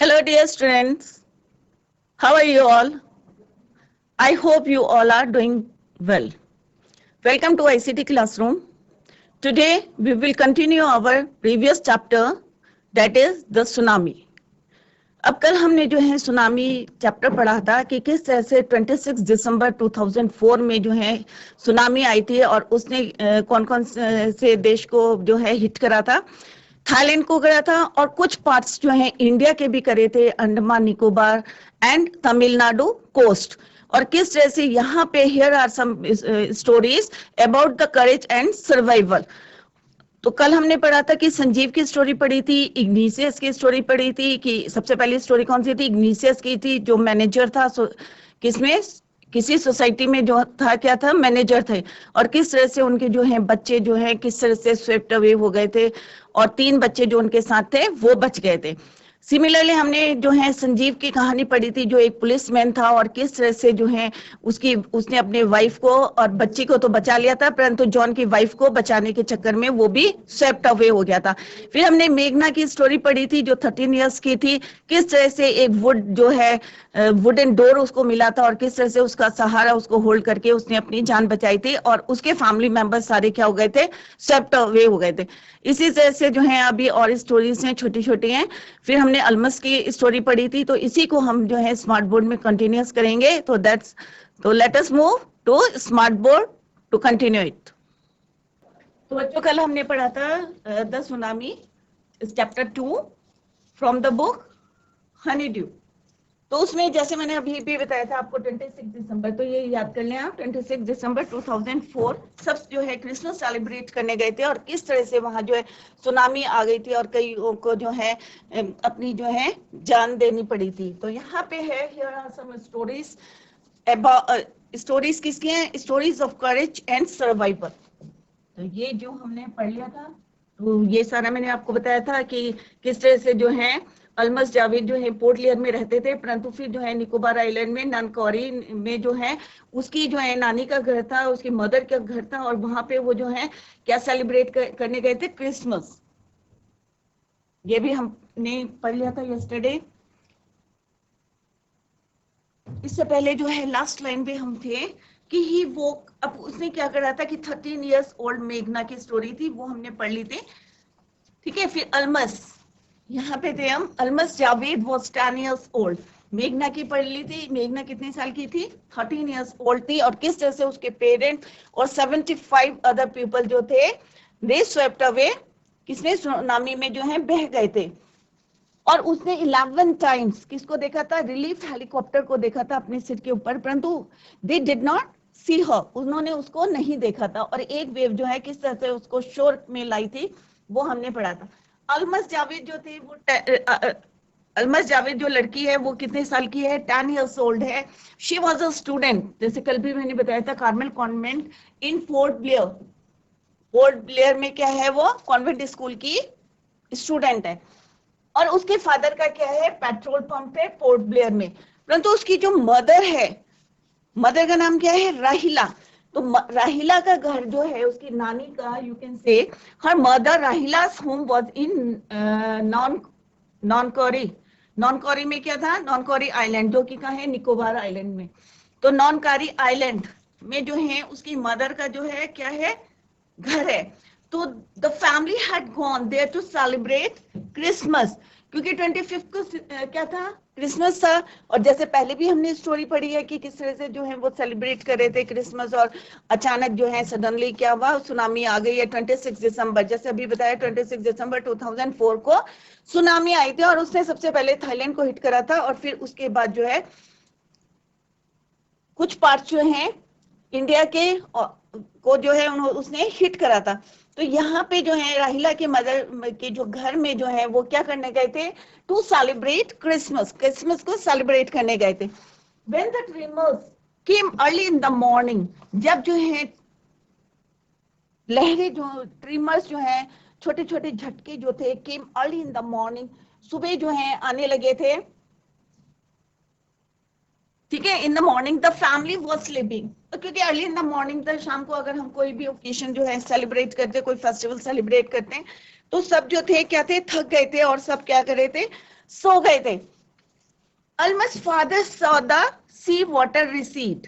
Hello, dear students. How are you all? I hope you all are doing well. Welcome to ICT Classroom. Today, we will continue our previous chapter, that is the tsunami. अब कल हमने जो है tsunami chapter पढ़ा था कि किस तरह से 26 दिसंबर 2004 में जो है सुनामी आई थी और उसने कौन कौन से देश को जो है हिट करा था। थाईलैंड को करा था और कुछ पार्ट्स जो है इंडिया के भी करे थे, अंडमान निकोबार एंड तमिलनाडु कोस्ट। और किस तरह से यहाँ पे here are some stories about the courage and survival. तो कल हमने पढ़ा था कि संजीव की स्टोरी पढ़ी थी, इग्निशियस की स्टोरी पढ़ी थी कि सबसे पहली स्टोरी कौन सी थी, इग्निशियस की थी जो मैनेजर था किसमें, किसी सोसाइटी में जो था, क्या था, मैनेजर थे। और किस तरह से उनके जो है बच्चे जो है किस तरह से स्वेप्ट अवे हो गए थे और 3 बच्चे जो उनके साथ थे वो बच गए थे। सिमिलरली हमने जो है संजीव की कहानी पढ़ी थी जो एक पुलिसमैन था और किस तरह से जो है उसने अपने वाइफ को और बच्ची को तो बचा लिया था, परंतु जॉन की वाइफ को बचाने के चक्कर में वो भी स्वेप्ट अवे हो गया था। फिर हमने मेघना की स्टोरी पढ़ी थी जो 13 इयर्स की थी, किस तरह से एक वुड जो है वुडन डोर उसको मिला था और किस तरह से उसका सहारा उसको होल्ड करके उसने अपनी जान बचाई थी और उसके फैमिली मेंबर्स सारे क्या हो गए थे, स्वेप्ट अवे हो गए थे। इसी तरह से जो है अभी और स्टोरीज हैं, छोटी छोटी हैं। फिर हमने अल्मस की स्टोरी पढ़ी थी, तो इसी को हम जो है स्मार्ट बोर्ड में कंटिन्यूस करेंगे। तो let us move to smart board to continue it. तो बच्चों कल हमने पढ़ा था the tsunami chapter 2 from the book Honeydew. तो उसमें जैसे मैंने अभी भी बताया था आपको 26 दिसंबर, तो ये याद कर लें आप, 26 दिसंबर 2004 सब जो है क्रिसमस सेलिब्रेट करने गए थे और किस तरह से वहां जो है सुनामी आ गई थी और कई को जो है अपनी जो है जान देनी पड़ी थी। तो यहाँ पे है here are some stories about, stories किसकी हैं, stories of courage and survival. तो ये जो हमने पढ़ लिया था, तो ये सारा मैंने आपको बताया था कि किस तरह से जो है अल्मस जावेद जो है पोर्ट ब्लेयर में रहते थे, परंतु फिर जो है निकोबार आइलैंड में ननकौरी में जो है उसकी जो है नानी का घर था, उसकी मदर का घर था और वहां पे वो जो है क्या सेलिब्रेट करने गए थे, क्रिसमस। ये भी हमने पढ़ लिया था यस्टरडे। इससे पहले जो है लास्ट लाइन पे हम थे कि ही वो, अब उसने क्या करा था कि 13 इयर्स ओल्ड मेघना की स्टोरी थी, वो हमने पढ़ ली थी, ठीक है। फिर अल्मस, यहाँ पे थे हम, अल्मस जावेद वाज 10 इयर्स ओल्ड। मेघना की पढ़ ली थी, मेघना कितने साल की थी, 13 इयर्स ओल्ड थी और किस तरह से उसके पेरेंट और 75 अदर पीपल जो थे दे स्वेप्ट अवे, किसने, सुनामी में जो है बह गए थे। और उसने 11 टाइम्स किसको देखा था, रिलीफ हेलीकॉप्टर को देखा था अपने सिर के ऊपर, परंतु दे डिड नॉट सी हर, उन्होंने उसको नहीं देखा था। और एक वेव जो है किस तरह से उसको शोर में लाई थी वो हमने पढ़ा था। अल्मस जावेद जो थे वो अल्मस जावेद जो लड़की है वो कितने साल की है, 10 इयर्स ओल्ड है। शी वाज अ स्टूडेंट, जैसे कल भी मैंने बताया था, कार्मेल कॉन्वेंट इन फोर्ट ब्लेयर। फोर्ट ब्लेयर में क्या है, वो कॉन्वेंट स्कूल की स्टूडेंट है और उसके फादर का क्या है, पेट्रोल पंप है पोर्ट ब्लेयर में। परंतु उसकी जो मदर है, मदर का नाम क्या है, राहिला। तो राहिला का घर जो है उसकी नानी का, you can say her mother Rahila's home was in Nancowry. Nancowry में क्या था, नॉनकौरी आइलैंड जो कि कहाँ है, निकोबार आइलैंड में। तो नॉनकौरी आइलैंड में जो है उसकी मदर का जो है क्या है, घर है। तो the family had gone there to celebrate Christmas, क्योंकि 25 को क्या था, क्रिसमस था। और जैसे पहले भी हमने स्टोरी पढ़ी है कि किस तरह से जो है वो सेलिब्रेट कर रहे थे क्रिसमस और अचानक जो है सडनली क्या हुआ, सुनामी आ गई है 26 दिसंबर, जैसे अभी बताया 26 दिसंबर 2004 को सुनामी आई थी और उसने सबसे पहले थाईलैंड को हिट करा था और फिर उसके बाद जो है कुछ पार्ट जो है इंडिया के को जो है उसने हिट करा था। तो यहाँ पे जो है राहिला के मदर के जो घर में जो है वो क्या करने गए थे, टू सेलिब्रेट क्रिसमस, क्रिसमस को सेलिब्रेट करने गए थे। When the trimmers came early in the morning, जब जो है लहरें, जो ट्रिमर्स जो है छोटे छोटे झटके जो थे, came early in the morning, सुबह जो है आने लगे थे, ठीक है। In the morning the family was sleeping, क्योंकि early in the morning the शाम को अगर हम कोई भी ओकेजन जो है सेलिब्रेट करते, कोई फेस्टिवल सेलिब्रेट करते हैं, तो सब जो थे क्या थे, थक गए थे और सब क्या कर रहे थे, सो गए थे। Alma's father saw the sea water recede.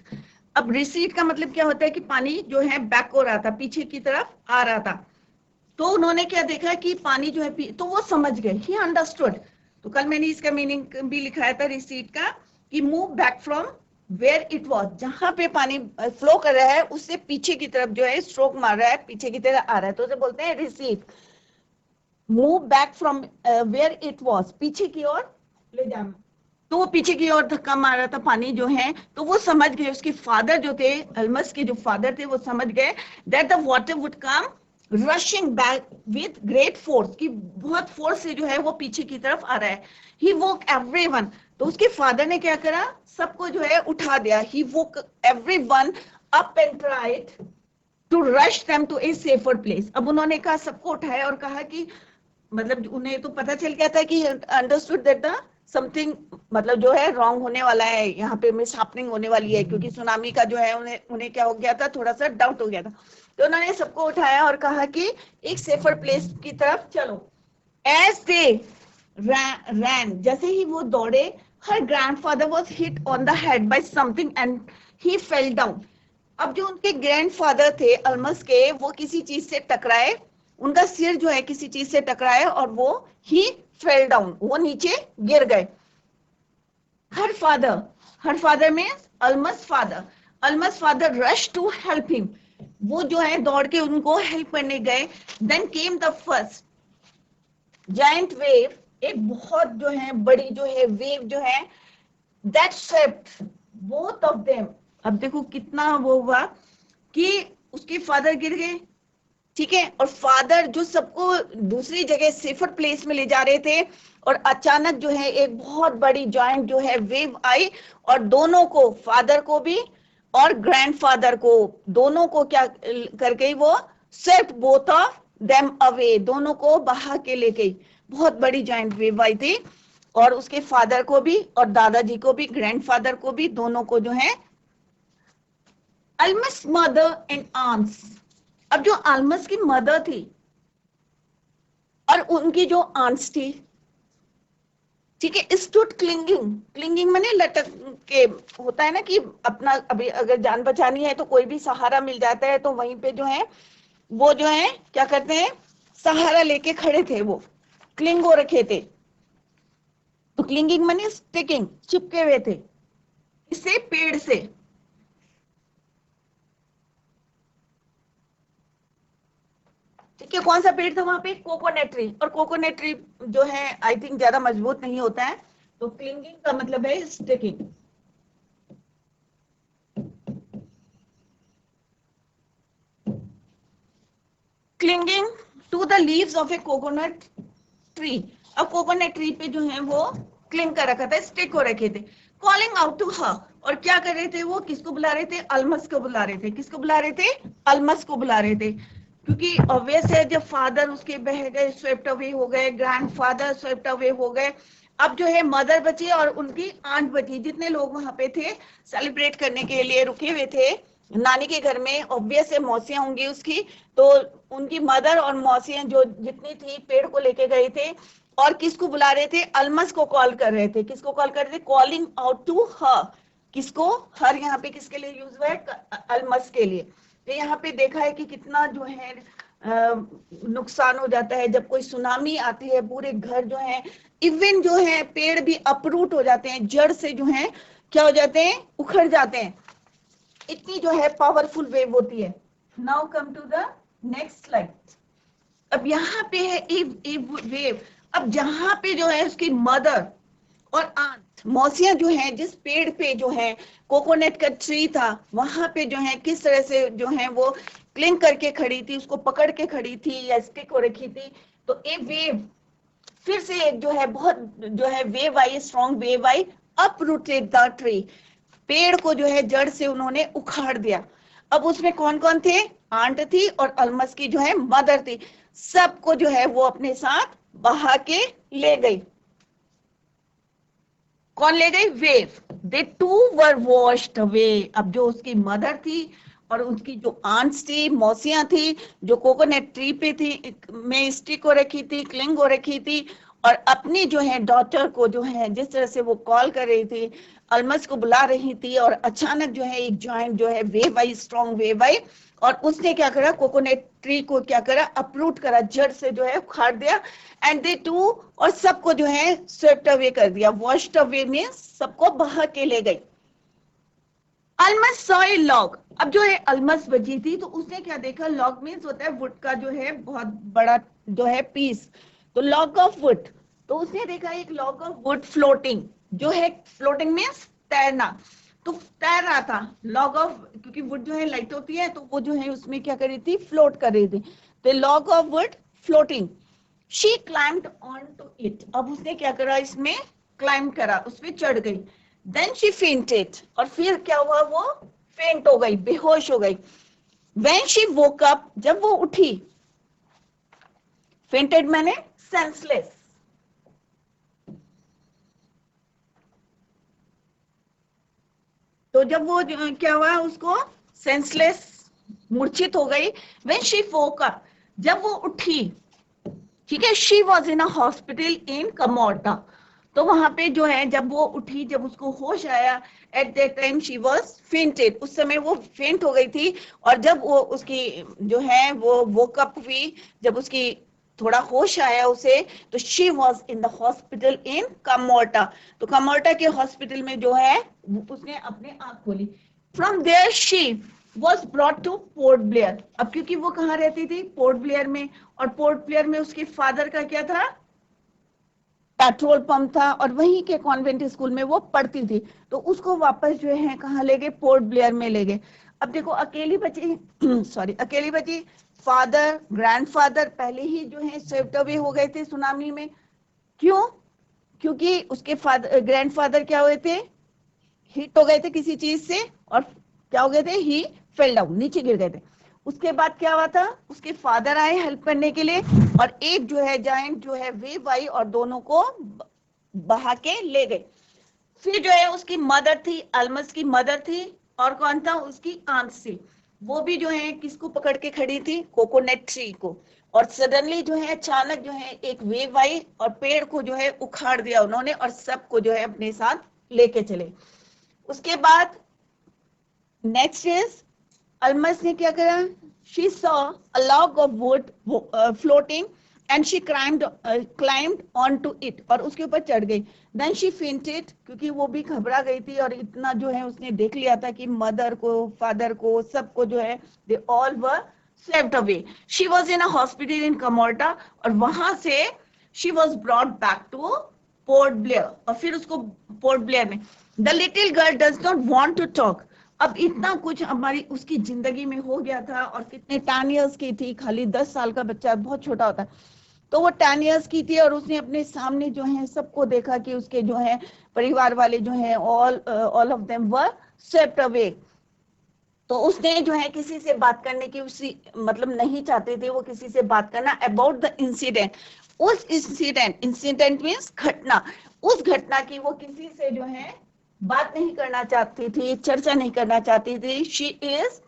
अब रिसीड का मतलब क्या होता है कि पानी जो है बैक हो रहा था, पीछे की तरफ आ रहा था। तो उन्होंने क्या देखा कि पानी जो है, तो वो समझ गए, ही अंडरस्टूड। तो कल मैंने इसका मीनिंग भी लिखाया था रिसीड का, कि move back from where it was, जहां पे पानी फ्लो कर रहा है उससे पीछे की तरफ जो है स्ट्रोक मार रहा है, पीछे की तरफ आ रहा है, तो उसे बोलते हैं recede. Move back from where it was, पीछे की ओर ले जाना। तो वो पीछे की ओर धक्का मार रहा था पानी जो है, तो वो समझ गए, उसके फादर जो थे, अल्मस के जो फादर थे, वो समझ गए that the water would come rushing back with great force, कि बहुत फोर्स से जो है वो पीछे की तरफ आ रहा है। ही वोक एवरीवन, तो उसके फादर ने क्या करा, सबको जो है उठा दिया। He woke everyone up and tried to rush them to a safer place. अब उन्होंने कहा, सबको उठाया और कहा कि, मतलब उन्हें तो पता चल गया था कि अंडरस्टूड दैट द समथिंग, मतलब जो है रॉन्ग होने वाला है, यहाँ पे मिस हैपनिंग होने वाली है, क्योंकि सुनामी का जो है उन्हें क्या हो गया था, थोड़ा सा डाउट हो गया था। तो उन्होंने सबको उठाया और कहा कि एक सेफर प्लेस की तरफ चलो। एज दे रैन, जैसे ही वो दौड़े, her grandfather was hit on the head by something and he fell down. अब जो उनके ग्रैंडफादर थे अल्मस के, वो किसी चीज से टकराए, उनका सिर जो है किसी चीज से टकराए और वो ही फेल डाउन, वो नीचे गिर गए। Her father means almost father rush to help him, वो जो है दौड़ के उनको हेल्प करने गए। Then came the first giant wave, एक बहुत जो है बड़ी जो है वेव जो है, that swept both of them. अब देखो कितना वो हुआ कि उसके फादर गिर गए, ठीक है, और फादर जो सबको दूसरी जगह सेफर प्लेस में ले जा रहे थे, और अचानक जो है एक बहुत बड़ी जॉइंट जो है वेव आई, और दोनों को, फादर को भी और ग्रैंडफादर को, दोनों को क्या कर गई, वो swept both of them away, दोनों को बहा के ले गई। बहुत बड़ी जॉइंट वेव आई थी, और उसके फादर को भी और दादाजी को भी, ग्रैंडफादर को भी, दोनों को जो है। अल्मस मदर एंड आंट्स, अब जो अल्मस की मदर थी और उनकी जो आंट्स थी, ठीक है, स्टूड क्लिंगिंग, क्लिंगिंग माने लटक के, होता है ना कि अपना, अभी अगर जान बचानी है तो कोई भी सहारा मिल जाता है, तो वहीं पे जो है वो जो है क्या करते हैं, सहारा लेके खड़े थे, वो क्लिंग हो रखे थे। तो क्लिंगिंग माने स्टिकिंग, चिपके हुए थे, इससे, पेड़ से। ठीक है, कौन सा पेड़ था वहां पे, कोकोनट ट्री, और कोकोनट ट्री जो है आई थिंक ज्यादा मजबूत नहीं होता है, तो क्लिंगिंग का मतलब है sticking. Clinging to the leaves of a coconut tree, अब कोकोनट ट्री पे जो है वो क्लिंग कर रखा था, स्टिक हो रखे थे। कॉलिंग आउट टू हर, और क्या कर रहे थे वो, किसको बुला रहे थे, अल्मस को बुला रहे थे। किसको बुला रहे थे, अल्मस को बुला रहे थे, क्योंकि ऑब्वियस है जब फादर उसके बह गए, स्वेप्ट अवे हो गए, ग्रैंडफादर स्वेप्ट अवे हो गए, अब जो है मदर बची और उनकी आंट बची, जितने लोग वहां पे थे सेलिब्रेट करने के लिए रुके हुए थे नानी के घर में, ऑब्वियस है मौसियां होंगी उसकी, तो उनकी मदर और मौसियां जो जितनी थी पेड़ को लेके गए थे, और किसको बुला रहे थे, अल्मस को कॉल कर रहे थे। किसको कॉल कर रहे थे, कॉलिंग आउट टू हर, किसको, हर यहाँ पे किसके लिए यूज हुआ है, अल्मस के लिए। तो यहाँ पे देखा है कि कितना जो है नुकसान हो जाता है जब कोई सुनामी आती है, पूरे घर जो है, इवन जो है पेड़ भी अपरूट हो जाते हैं, जड़ से जो है क्या हो जाते हैं, उखड़ जाते हैं, इतनी जो है पावरफुल वेव होती है। Now come to the next slide. अब यहाँ पे है ए वेव, अब जहां पे जो है उसकी मदर और आंट, मौसियां जो है, जिस पेड़ पे जो है कोकोनट का ट्री था, वहां पे जो है किस तरह से जो है वो क्लिंग करके खड़ी थी, उसको पकड़ के खड़ी थी या स्टिक हो रखी थी। तो ए वेव, फिर से एक जो है बहुत जो है wave I, strong wave I, uprooted the tree, पेड़ को जो है जड़ से उन्होंने उखाड़ दिया। अब उसमें कौन कौन थे, आंट थी और अल्मस की जो है मदर थी, सबको जो है वो अपने साथ बहा के ले गई। कौन ले गई, wave. They too were washed away, अब जो उसकी मदर थी और उसकी जो आंट्स थी, मौसियां थी, जो कोकोनट ट्री पे थी में स्टिक हो रखी थी, क्लिंग हो रखी थी, और अपनी जो है डॉटर को जो है जिस तरह से वो कॉल कर रही थी, अल्मस को बुला रही थी, और अचानक जो है एक जॉइंट जो है वेव आई, स्ट्रॉन्ग वेव आई, और उसने क्या करा, कोकोनट ट्री को क्या करा, अपरूट करा, जड़ से जो है उखाड़ दिया, एंड दे टू, और सबको जो है स्वेप्ट अवे कर दिया। वॉश्ड अवे मींस सबको बहा के ले गई। अल्मस सॉ ए लॉग, अब जो है अल्मस बची थी तो उसने क्या देखा, लॉग मीन्स होता है वुड का जो है बहुत बड़ा जो है पीस, तो लॉग ऑफ वुड, तो उसने देखा एक लॉग ऑफ वुड फ्लोटिंग, जो है फ्लोटिंग मीन्स तैरना, तो तैर रहा था लॉग ऑफ, क्योंकि वुड जो है लाइट होती है तो वो जो है उसमें क्या कर रही थी, फ्लोट कर रही थी, तो log of wood floating, she climbed on to it, अब उसने क्या करा, इसमें क्लाइम करा, उस पर चढ़ गई, देन शी फेंटेड, और फिर क्या हुआ, वो फेंट हो गई, बेहोश हो गई। व्हेन शी वोक अप, जब वो उठी, फेंटेड मैंने सेंसलेस, तो जब वो क्या हुआ, उसको सेंसलेस, मूर्छित हो गई। व्हेन शी वोक अप, जब वो उठी, ठीक है, she was in a hospital in Kamorta, तो वहां पे जो है जब वो उठी, जब उसको होश आया, at that time she was fainted, उस समय वो फेंट हो गई थी, और जब वो उसकी जो है वो वोकअप हुई, जब उसकी थोड़ा होश आया उसे, तो she was in the hospital in Kamorta, तो कमोर्टा के हॉस्पिटल में जो है उसने अपने आंख खोली। From there she was brought to Port Blair, अब क्योंकि वो कहाँ रहती थी, पोर्ट ब्लेयर में, और पोर्ट ब्लेयर में उसके फादर का क्या था, पेट्रोल पंप था, और वहीं के कॉन्वेंट स्कूल में वो पढ़ती थी, तो उसको वापस जो है कहाँ ले गए, पोर्ट ब्लेयर में ले गए। अब देखो अकेली बची सॉरी अकेली बची, फादर ग्रैंडफादर पहले ही जो है स्वेप्ट अवे हो गए थे सुनामी में, क्यों, क्योंकि उसके फादर ग्रैंडफादर क्या हुए थे, हिट हो गए थे किसी चीज से, और क्या हो गए थे, ही फेल डाउन, नीचे गिर गए थे। उसके बाद क्या हुआ था, उसके फादर आए हेल्प करने के लिए, और एक जो है जायंट जो है वेव आई और दोनों को बहा के ले गए। फिर जो है उसकी मदर थी, अल्मस की मदर थी, और कौन था, उसकी आंट थी, वो भी जो है किसको पकड़ के खड़ी थी, कोकोनट ट्री को, और सडनली जो है अचानक जो है एक वेव आई और पेड़ को जो है उखाड़ दिया उन्होंने, और सबको जो है अपने साथ लेके चले। उसके बाद नेक्स्ट इज, अल्मस ने क्या करा, she saw a log of wood floating, and she climbed on to it, और उसके ऊपर चढ़ गई। देन शी फेंटेड, क्योंकि वो भी घबरा गई थी, और इतना जो है उसने देख लिया था कि मदर को, फादर को, सबको जो है they all were swept away. She was in a hospital in Kamorta, और वहां से she was brought back to Port Blair, और फिर उसको पोर्ट ब्लेयर में, the little girl does not want to talk, अब इतना कुछ हमारी उसकी जिंदगी में हो गया था, और कितने 10 इयर्स की थी, खाली 10 साल का बच्चा बहुत छोटा होता है, तो वो 10 इयर्स की थी, और उसने अपने सामने जो है सबको देखा कि उसके जो है परिवार वाले जो है all of them were swept away, तो उसने जो है किसी से बात करने की उसी मतलब नहीं चाहते थे वो किसी से बात करना अबाउट द इंसिडेंट, उस इंसिडेंट, इंसिडेंट मीन्स घटना, उस घटना की वो किसी से जो है बात नहीं करना चाहती थी, चर्चा नहीं करना चाहती थी। शी इज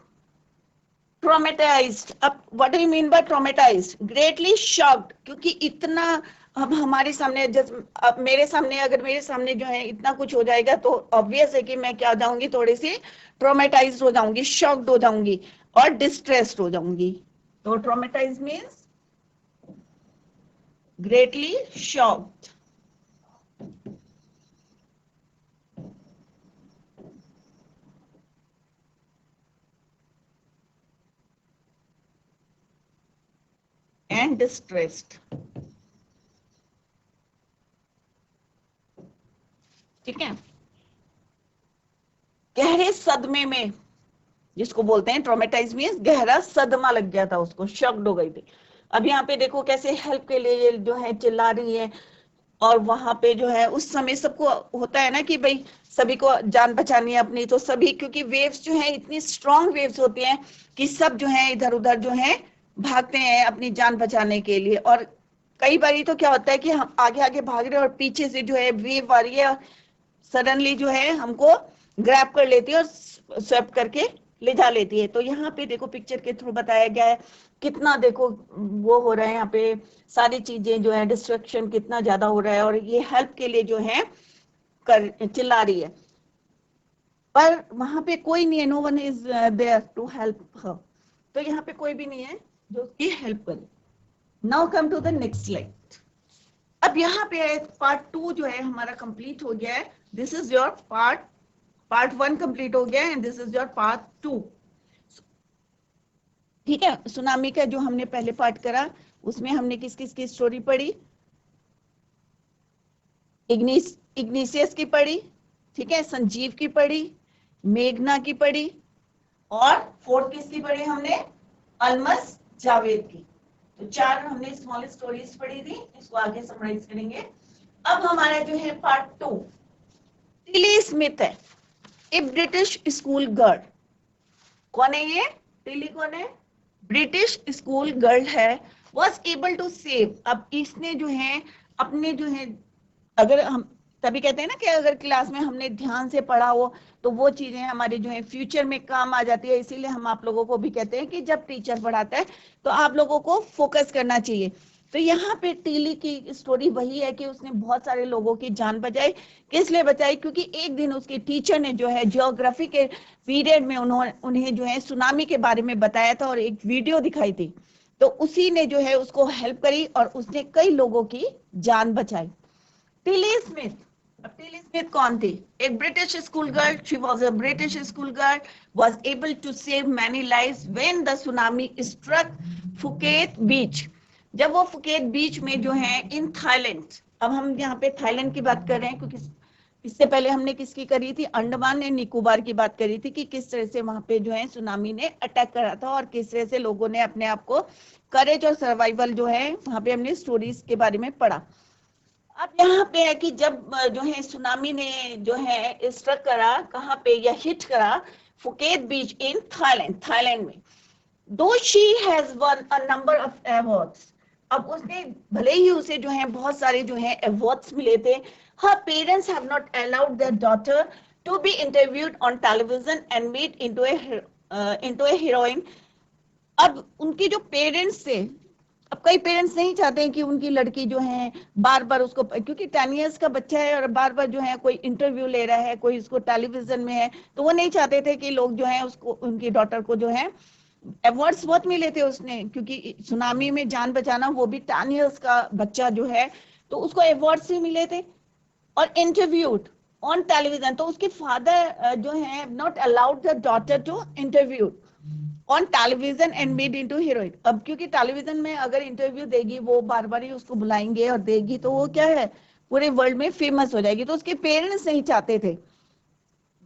ट्रॉमेटाइज्ड, अब what do you mean by traumatised, greatly shocked, क्योंकि इतना, अब हमारे सामने अब मेरे सामने, अगर मेरे सामने जो है इतना कुछ हो जाएगा तो ऑब्वियस है कि मैं क्या जाऊंगी, थोड़ी सी ट्रॉमेटाइज्ड हो जाऊंगी, शॉक्ड हो जाऊंगी, और डिस्ट्रेस्ड हो जाऊंगी। तो traumatise means greatly shocked. And distressed, ठीक है, गहरे सदमे में, जिसको बोलते हैं ट्रॉमेटाइज मीन्स गहरा सदमा लग गया था उसको, शॉक्ड हो गई थी। अब यहाँ पे देखो कैसे हेल्प के लिए जो है चिल्ला रही है, और वहां पे जो है उस समय सबको होता है ना कि भाई सभी को जान बचानी है अपनी, तो सभी, क्योंकि वेव्स जो है इतनी स्ट्रॉन्ग वेव्स होती हैं कि सब जो है इधर उधर जो है भागते हैं अपनी जान बचाने के लिए, और कई बार तो क्या होता है कि हम आगे आगे भाग रहे हैं और पीछे से जो है वेव आ रही है, सडनली जो है हमको ग्रैब कर लेती है और स्वेप करके ले जा लेती है। तो यहाँ पे देखो पिक्चर के थ्रू बताया गया है कितना देखो वो हो रहा है यहाँ पे, सारी चीजें जो है डिस्ट्रक्शन कितना ज्यादा हो रहा है, और ये हेल्प के लिए जो है चिल्ला रही है, पर वहां पे कोई नहीं है, no one is there to help her. तो यहाँ पे कोई भी नहीं है जो उसकी हेल्प करे। Now come to the next slide. अब यहाँ पे पार्ट 2 जो है हमारा कंप्लीट हो गया है। This is your part 1 complete हो गया है and this is your part 2। ठीक है, सुनामी का जो हमने पहले पार्ट करा उसमें हमने किस किस की स्टोरी पढ़ी, इग्निशियस की पढ़ी, ठीक है, संजीव की पढ़ी, मेघना की पढ़ी, और फोर्थ किसकी पढ़ी हमने, अलमस जावेद की। तो 4 हमने स्मॉल स्टोरीज पढ़ी थी, इसको आगे समराइज करेंगे। अब हमारा जो है पार्ट 2, टिली स्मिथ है, ए ब्रिटिश स्कूल गर्ल। कौन है ये, टिली कौन है, ब्रिटिश स्कूल गर्ल है, वॉज एबल टू सेव। अब इसने जो है अपने जो है, अगर हम तभी कहते हैं ना कि अगर क्लास में हमने ध्यान से पढ़ा हो तो वो चीजें हमारे जो है फ्यूचर में काम आ जाती है। इसीलिए हम आप लोगों को भी कहते हैं कि जब टीचर पढ़ाता है तो आप लोगों को फोकस करना चाहिए। तो यहाँ पे टीली की स्टोरी वही है कि उसने बहुत सारे लोगों की जान बचाई। किस लिए बचाई, क्योंकि एक दिन उसके टीचर ने जो है ज्योग्राफी के पीरियड में उन्हें जो है सुनामी के बारे में बताया था और एक वीडियो दिखाई थी। तो उसी ने जो है उसको हेल्प करी और उसने कई लोगों की जान बचाई। टिली स्मिथ, अब टिली स्मिथ कौन थी, एक British school girl, she was a British school girl, was able to save many lives when the tsunami struck Phuket beach. जब वो फुकेत बीच में जो है इन थाईलैंड, अब हम यहाँ पे थाईलैंड की बात कर रहे हैं क्योंकि इससे पहले हमने किसकी करी थी, अंडमान एंड निकोबार की बात करी थी कि किस तरह से वहां पे जो है सुनामी ने अटैक करा था और किस तरह से लोगों ने अपने आप को करेज और सर्वाइवल जो है वहां पे हमने स्टोरीज के बारे में पढ़ा। अब यहाँ पे है कि जब जो है सुनामी ने जो है स्ट्रक करा, कहाँ पे या हिट करा, Phuket beach in Thailand, Thailand में। दो she has one a number of awards, अब उसने भले ही उसे जो है बहुत सारे जो है अवार्ड्स मिले थे, her parents have not allowed their daughter to be interviewed on television and made into a heroine। अब उनके जो पेरेंट्स थे, अब कई पेरेंट्स नहीं चाहते हैं कि उनकी लड़की जो है बार बार उसको, क्योंकि 10 इयर्स का बच्चा है और बार बार जो है कोई इंटरव्यू ले रहा है, कोई उसको टेलीविजन में है, तो वो नहीं चाहते थे कि लोग जो है उसको, उनकी डॉटर को जो है अवार्ड्स बहुत मिले थे उसने, क्योंकि सुनामी में जान बचाना, वो भी 10 इयर्स का बच्चा जो है, तो उसको अवार्ड्स भी मिले थे और इंटरव्यूड ऑन टेलीविजन। तो उसके फादर जो है not allowed the daughter to interview on television and made into heroine. अब क्योंकि टेलीविजन में अगर इंटरव्यू देगी, वो बार बार ही उसको बुलाएंगे और देगी, तो वो क्या है पूरे वर्ल्ड में फेमस हो जाएगी, तो उसके पेरेंट्स नहीं चाहते थे।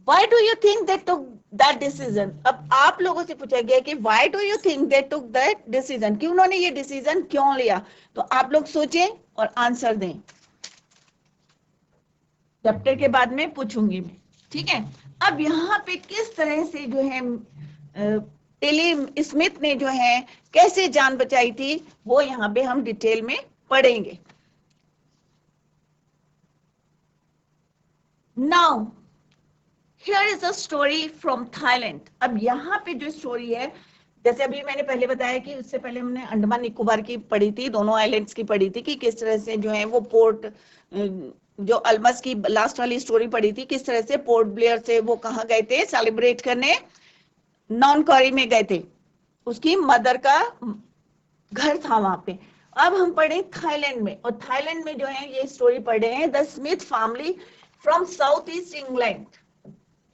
Why do you think they took that decision? अब आप लोगों से पूछा गया कि why do you think they took that decision, कि उन्होंने ये डिसीजन क्यों लिया, तो आप लोग सोचें और आंसर दें। चैप्टर के बाद में पूछूंगी मैं, ठीक है। अब यहाँ पे किस तरह से जो है टिली स्मिथ ने जो है कैसे जान बचाई थी, वो यहाँ पे हम डिटेल में पढ़ेंगे। Now here is a story from Thailand. अब यहाँ पे जो स्टोरी है, जैसे अभी मैंने पहले बताया कि उससे पहले हमने अंडमान निकोबार की पढ़ी थी, दोनों आइलैंड्स की पढ़ी थी, कि किस तरह से जो है वो पोर्ट, जो अलमस की लास्ट वाली स्टोरी पढ़ी थी, किस तरह से पोर्ट ब्लेयर से वो कहाँ गए थे सेलिब्रेट करने, नॉन कॉरी में गए थे, उसकी मदर का घर था वहां पे। अब हम पढ़े थाईलैंड में, और थाईलैंड में जो है ये स्टोरी पढ़े हैं, the Smith family from south east England.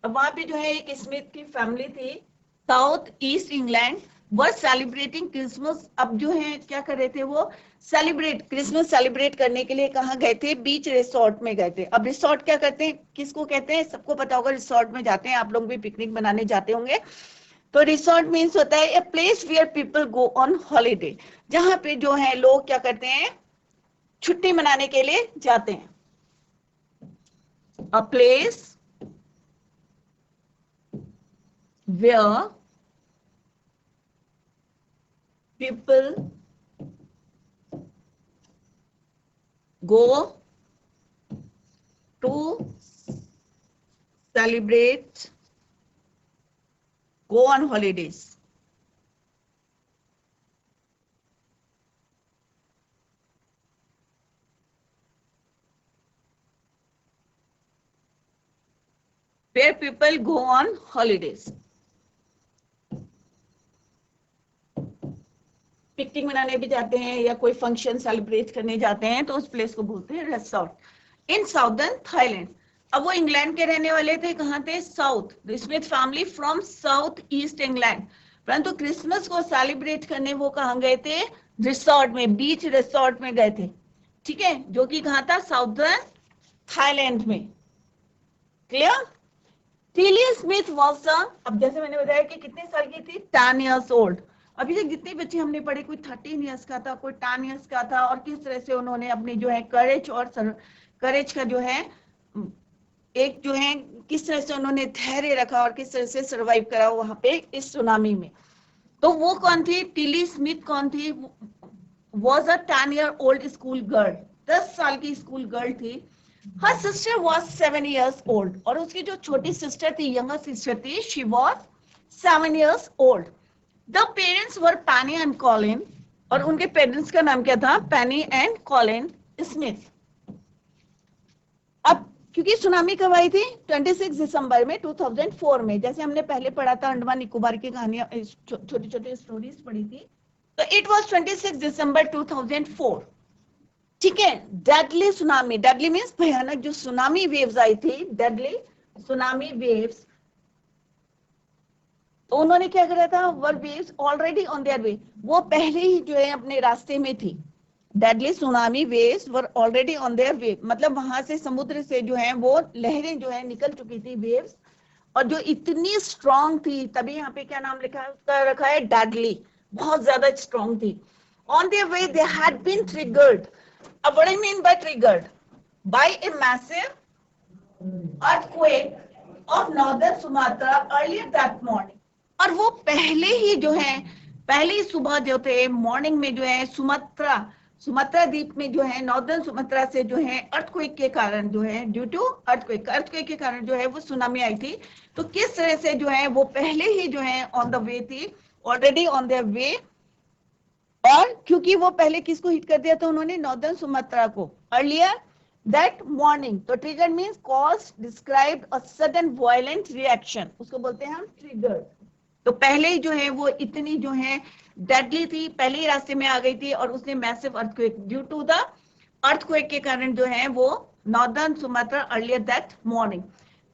अब वहां पे जो है एक स्मिथ की फैमिली थी, south east England, were celebrating Christmas. अब जो है क्या कर रहे थे वो, सेलिब्रेट क्रिसमस सेलिब्रेट करने के लिए कहाँ गए थे, बीच रिसोर्ट में गए थे। अब रिसोर्ट क्या करते हैं, किसको कहते हैं, सबको पता होगा, रिसोर्ट में जाते हैं, आप लोग भी पिकनिक बनाने जाते होंगे। तो रिसोर्ट मीन्स होता है a place where people go on holiday, जहां पे जो है लोग क्या करते हैं, छुट्टी मनाने के लिए जाते हैं। A place where people go to celebrate, go on holidays। where people go on holidays. Picnic मनाने भी जाते हैं या कोई फंक्शन सेलिब्रेट करने जाते हैं तो उस प्लेस को बोलते हैं रिसोर्ट इन साउदर्न थाईलैंड. अब वो इंग्लैंड के रहने वाले थे. कहाँ थे? South. Smith family from south east England. परंतु क्रिसमस को सेलिब्रेट करने वो कहाँ गए थे? रिसोर्ट में, बीच रिसोर्ट में गए थे. ठीक है, जो कि कहाँ था? साउदर्न थाईलैंड में. क्लियर? टीलिया स्मिथ वाज अब जैसे मैंने बताया कि कितने साल की थी? 10 years old. अभी तक जितने बच्चे हमने पढ़े, कोई 13 years का था, कोई 10 years का था, और किस तरह से उन्होंने अपनी जो है करेज और करेज का जो है एक जो है किस तरह से उन्होंने धैर्य रखा और किस तरह से सरवाइव करा वहां पे इस सुनामी में. तो वो कौन थी? टिली स्मिथ कौन थी? Was a 10 year old school girl. 10 साल की स्कूल गर्ल थी. Her sister was 7 years old. और उसकी जो छोटी सिस्टर थी, यंगर सिस्टर थी, she was 7 years old. The parents were Penny and Colin. और उनके पेरेंट्स का नाम क्या था? पेनी एंड कॉलिन स्मिथ. अब क्योंकि सुनामी कब आई थी? 26 दिसंबर में 2004 में. जैसे हमने पहले पढ़ा था, अंडमान निकोबार की कहानियां, छोटी छोटी स्टोरीज पढ़ी थी. तो इट वॉज 26 दिसंबर 2004. ठीक है. Deadly tsunami. डेडली मीन्स भयानक. जो सुनामी वेव्स आई थी, डेडली सुनामी वेव्स. तो उन्होंने क्या करा था? Were waves already on their way. वो पहले ही जो है अपने रास्ते में थी. Deadly tsunami waves were already on their way. मतलब वहां से, समुद्र से जो है वो लहरें जो है निकल चुकी थी, वेव्स. और जो इतनी स्ट्रांग थी, तभी यहाँ पे क्या नाम लिखा है उसका? रखा है डेडली. बहुत ज्यादा स्ट्रांग थी. On their way they had been triggered. What do I mean by triggered? By a massive earthquake of northern Sumatra earlier that morning. और वो पहले ही जो है, पहली सुबह जो थे, मॉर्निंग में जो है सुमात्रा द्वीप में जो है, नॉर्दर्न सुमात्रा से जो है अर्थक्वेक के कारण जो है, ड्यू टू अर्थक्वेक के कारण जो है वो सुनामी आई थी. तो किस तरह से जो है वो पहले ही जो है ऑन द वे थी, ऑलरेडी ऑन देयर वे. और क्योंकि वो पहले किसको हिट कर दिया था उन्होंने? नॉर्दर्न सुमात्रा को. Earlier that morning. तो trigger means cause described a sudden violent reaction. उसको बोलते हैं हम ट्रिगर. तो पहले ही जो है वो इतनी जो है डेडली थी, पहले ही रास्ते में आ गई थी, और उसने massive earthquake, due to the earthquake के कारण जो है वो northern Sumatra earlier that morning.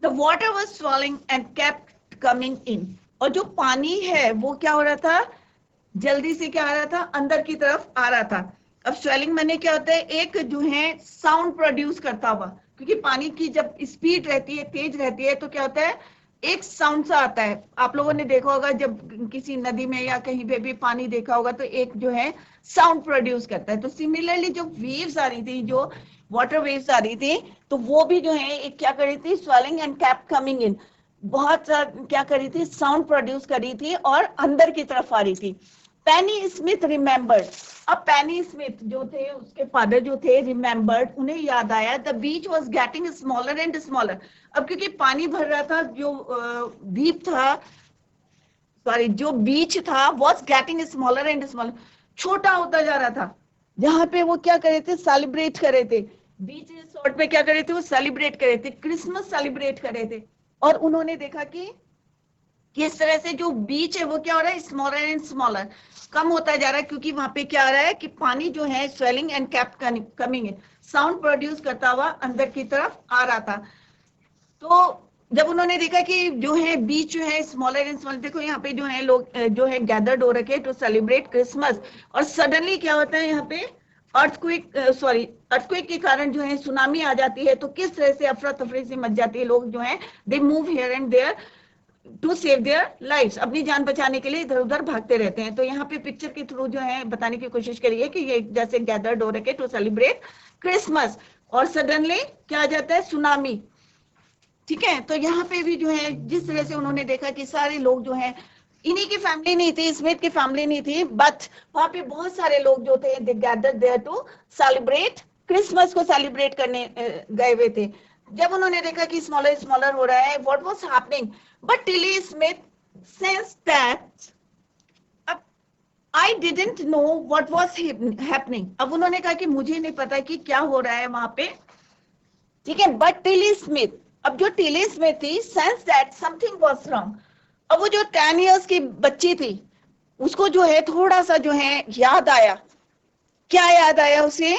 The water was swelling and kept coming in. और जो पानी है वो क्या हो रहा था? जल्दी से क्या आ रहा था? अंदर की तरफ आ रहा था. अब स्वेलिंग मैंने क्या होता है? एक जो है साउंड प्रोड्यूस करता हुआ. क्योंकि पानी की जब स्पीड रहती है, तेज रहती है, तो क्या होता है? एक साउंड सा आता है. आप लोगों ने देखा होगा जब किसी नदी में या कहीं पे भी पानी देखा होगा तो एक जो है साउंड प्रोड्यूस करता है. तो सिमिलरली जो वेव्स आ रही थी, जो वाटर वेव्स आ रही थी, तो वो भी जो है एक क्या कर रही थी? Swelling and cap coming in. बहुत क्या कर रही थी? साउंड प्रोड्यूस कर रही थी और अंदर की तरफ आ रही थी. पेनी स्मिथ रिमेंबर्ड. अब पेनी स्मिथ जो थे, उसके फादर जो थे, रिमेंबर्ड, उन्हें याद आया. The beach was getting smaller and smaller. अब क्योंकि पानी भर रहा था, जो द्वीप था, सॉरी, जो बीच था, was getting smaller and smaller. छोटा होता जा रहा था. जहां पे वो क्या कर रहे थे? सेलिब्रेट कर रहे थे. बीच रिसोर्ट में क्या कर रहे थे? वो सेलिब्रेट कर रहे थे, क्रिसमस सेलिब्रेट कर रहे थे. और उन्होंने देखा कि किस तरह से जो बीच है वो क्या हो रहा है? स्मॉलर एंड स्मॉलर, कम होता जा रहा है. क्योंकि वहां पे क्या आ रहा है कि पानी जो है स्वेलिंग एंड कैप कमिंग है, साउंड प्रोड्यूस करता हुआ अंदर की तरफ आ रहा था. तो जब उन्होंने देखा कि जो है बीच जो है स्मॉलर एंड स्मॉलर, देखो यहाँ पे जो है लोग जो है गैदर्ड हो रखे टू सेलिब्रेट क्रिसमस. और सडनली क्या होता है यहाँ पे? अर्थक्वेक के कारण जो है सुनामी आ जाती है. तो किस तरह से अफरा तफरी से मच जाती है. लोग जो है they move here and there to save their lives. अपनी जान बचाने के लिए इधर उधर भागते रहते हैं. तो यहाँ पे पिक्चर के थ्रू जो है बताने की कोशिश करिए कि ये जैसे गैदर्ड हो रखे टू सेलिब्रेट क्रिसमस, और सडनली क्या आ जाता है? सुनामी. ठीक है. तो यहाँ पे भी जो है जिस तरह से उन्होंने देखा कि सारे लोग जो है, इन्हीं की फैमिली नहीं थी, स्मिथ की फैमिली नहीं थी, बट वहां पे बहुत सारे लोग जो थे, they gathered there to celebrate Christmas को सेलिब्रेट करने गए हुए थे. जब उन्होंने देखा कि स्मॉलर स्मॉलर हो रहा है, what was happening, but Tilly Smith sensed that I didn't know what was happening. अब उन्होंने कहा कि मुझे नहीं पता कि क्या हो रहा है वहां पे. ठीक है. बट टिली स्मिथ, अब जो टिलीज में थी, sense that something was wrong. अब वो जो 10 इयर्स की बच्ची थी, उसको जो है थोड़ा सा जो है याद आया। क्या याद आया उसे?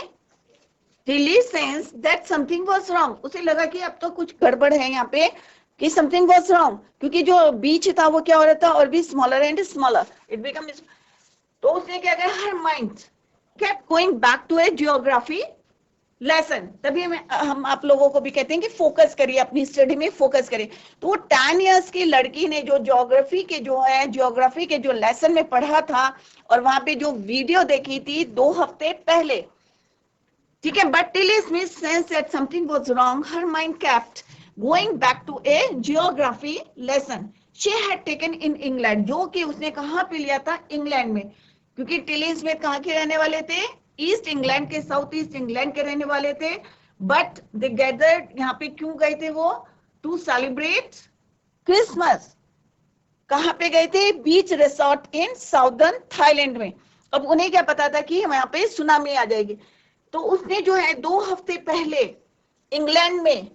Tilly sensed that something was wrong. उसे लगा कि अब तो कुछ गड़बड़ है यहाँ पे, कि something was wrong, क्योंकि जो बीच था वो क्या हो रहा था, और भी smaller and smaller. It becomes, तो उसने क्या किया, her mind kept going back to a geography lesson. तभी हम आप लोगों को भी कहते हैं कि फोकस करिए, अपनी स्टडी में फोकस करिए। तो वो 10 इयर्स की लड़की ने जो ज्योग्राफी के जो लेसन में पढ़ा था, और वहां पे जो वीडियो देखी थी 2 हफ्ते पहले, ठीक है, but Tilly Smith sensed that something was wrong. Her mind kept going back to a geography lesson she had taken in England, जो कि उसने कहाँ पे लिया था, इंग्लैंड में। क्योंकि टिली स्मिथ कहाँ के रहने वाले थे, ईस्ट इंग्लैंड के, साउथ ईस्ट इंग्लैंड के रहने वाले थे। बट दे गैदर्ड, यहाँ पे क्यों गए थे वो, टू सेलिब्रेट क्रिसमस। कहाँ पे गए थे, बीच रिसोर्ट इन साउदर्न थाईलैंड में। अब उन्हें क्या पता था कि यहाँ पे सुनामी आ जाएगी, तो उसने जो है 2 हफ्ते पहले इंग्लैंड में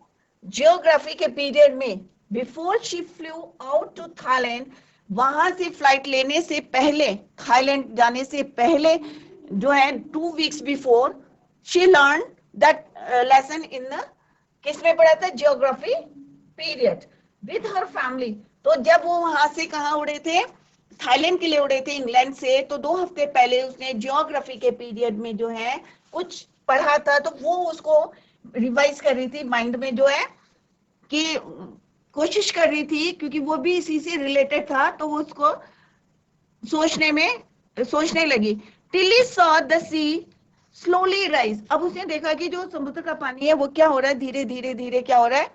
जियोग्राफी के पीरियड में, before she flew out to Thailand, वहां से फ्लाइट लेने से पहले, थाईलैंड जाने से पहले जो है 2 weeks before, she learn that lesson in the, किसमें पढ़ा था, geography period with her family. तो जब वो वहां से कहाँ उड़े थे, थाईलैंड के लिए उड़े थे इंग्लैंड से, तो 2 हफ्ते पहले उसने जियोग्राफी के पीरियड में जो है कुछ पढ़ा था, तो वो उसको रिवाइज कर रही थी माइंड में, जो है कि कोशिश कर रही थी, क्योंकि वो भी इसी से रिलेटेड था, तो वो उसको सोचने लगी। Tilly saw the sea slowly rise. अब उसने देखा कि जो समुद्र का पानी है वो क्या हो रहा है, धीरे धीरे धीरे क्या हो रहा है,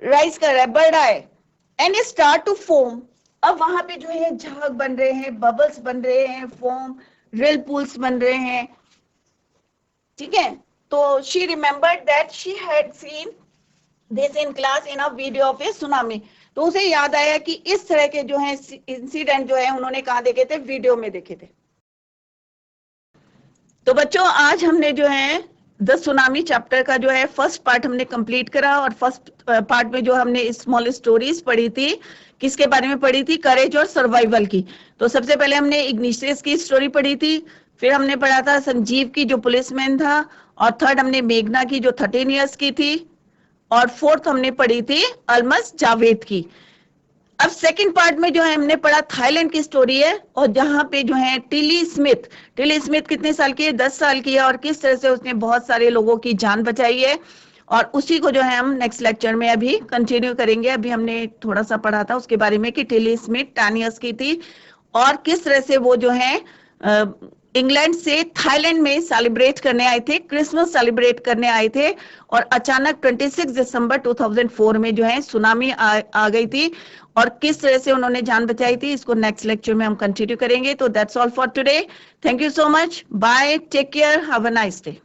राइज कर रहा है, बढ़ रहा है। And start to foam. अब वहां पे जो है झाग बन रहे हैं, बबल्स बन रहे हैं, फोम, रिल पूल्स बन रहे हैं, ठीक है। तो she remembered that she had seen this in class in a video of A tsunami. तो उसे याद आया कि इस तरह के जो है इंसिडेंट जो है उन्होंने कहाँ देखे थे, वीडियो में देखे थे। तो बच्चों आज हमने जो है द सुनामी चैप्टर का जो है फर्स्ट पार्ट हमने कंप्लीट करा, और फर्स्ट पार्ट में जो हमने स्मॉल स्टोरीज पढ़ी थी, किसके बारे में पढ़ी थी, करेज और सर्वाइवल की। तो सबसे पहले हमने इग्निशियस की स्टोरी पढ़ी थी, फिर हमने पढ़ा था संजीव की जो पुलिसमैन था, और थर्ड हमने मेघना की जो 13 इयर्स की थी, और फोर्थ हमने पढ़ी थी अलमस जावेद की। अब सेकंड पार्ट में जो है हमने पढ़ा थाईलैंड की स्टोरी है, और जहां पे जो है टिली स्मिथ कितने साल की है, 10 साल की है, और किस तरह से उसने बहुत सारे लोगों की जान बचाई है, और उसी को जो है हम नेक्स्ट लेक्चर में अभी कंटिन्यू करेंगे। अभी हमने थोड़ा सा पढ़ा था उसके बारे में कि टिली स्मिथ 10 इयर्स की थी, और किस तरह से वो जो है इंग्लैंड से थाईलैंड में सेलिब्रेट करने आए थे, क्रिसमस सेलिब्रेट करने आए थे, और अचानक 26 दिसंबर 2004 में जो है सुनामी आ गई थी, और किस तरह से उन्होंने जान बचाई थी, इसको नेक्स्ट लेक्चर में हम कंटिन्यू करेंगे। तो that's all for today. Thank you so much, bye, take care, have a nice day.